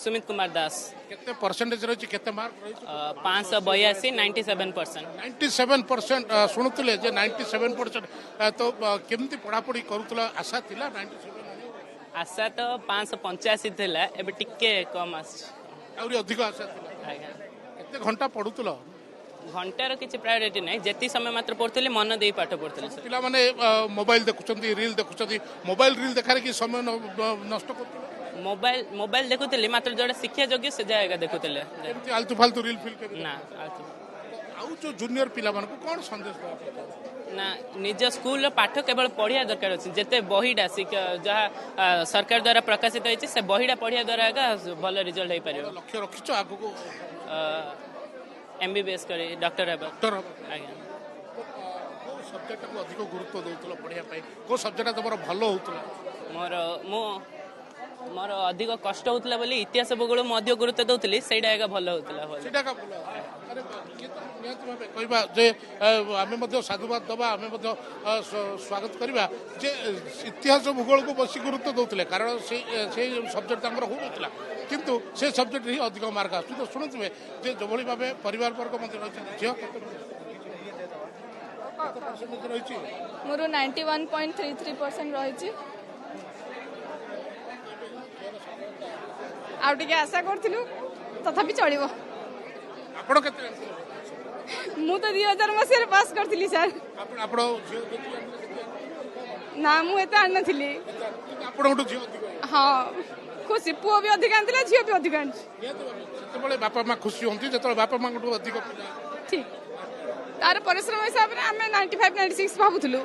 सुमित कुमार दास केते परसेंटेज रही केते मार्क रही 582 97%। 97% शुणुले 97% तो केमती पढ़ापढ़ी करूला आशा थिला 97 आशा तो 585 थिला एबे टिके कम आस आउरी अधिक आशा थिला आज्ञा केते घंटा पढुतलो घंटार किसी प्रायोरिटी नहीं जेती समय मात्र पढ़ुली मन दे पाठ पढ़ुली पिला माने मोबाइल देखुचंती रील देखुचंती मोबाइल रील देखारे कि समय नष्ट करथुलो मोबाइल मोबाइल देखुली मात्र जोड़ा शिक्षा योग्य से जाएगा देखुले केमती आलतू फालतू रील फिल कर ना आउ जो जूनियर पिला मानको कोन संदेश देबा ना निज स्कूल पाठ केवल पढ़िया दरकार अच्छे जिते बहीटा जहाँ सरकार द्वारा प्रकाशित होती से बहीटा पढ़िया द्वारा भल रिजल्ट हो पार लक्ष्य रखिछ आगको एमबीबीएस कर डॉक्टर डॉक्टर आज्ञा सब्जेक्ट को अधिक गुरुत्व दउतलो पढ़िया पाई को सब्जेक्ट तमरो भलो होतला मोर मो मोर अधिक कष्ट होतला बोली इतिहास भूगोल मो अधिक गुरुत्व दउतली सेटा एका भलो होतला सेटा का भलो अरे नियत भाबे कहबा जे आमे मध्ये साधुवाद दबा आमे मध्ये स्वागत करबा जे इतिहास भूगोल को बसी गुरुत्व दउतले कारण से सब्जेक्ट तांकर होतला किंतु से सब्जेक्ट ही अधिक मार्क आसु तो सुनुथबे जे जभली भाबे परिवार वर्ग मध्ये रहछि जे मोर 91.33% रही आउटे आशा करूँ तथापि चलो आपण केते मु तो 2000 मसीह पास करी सर आपण ना मुझे आनी नी आपण झियो अधिक हाँ खुशी पुओ भी अधिक आनी झील भी अधिक आनी सेतबेले बापा माँ खुशी होती जेतबेले बापा माँ अधिक ठीक तार परिश्रम हिसाब से आम 95 96 भावुलु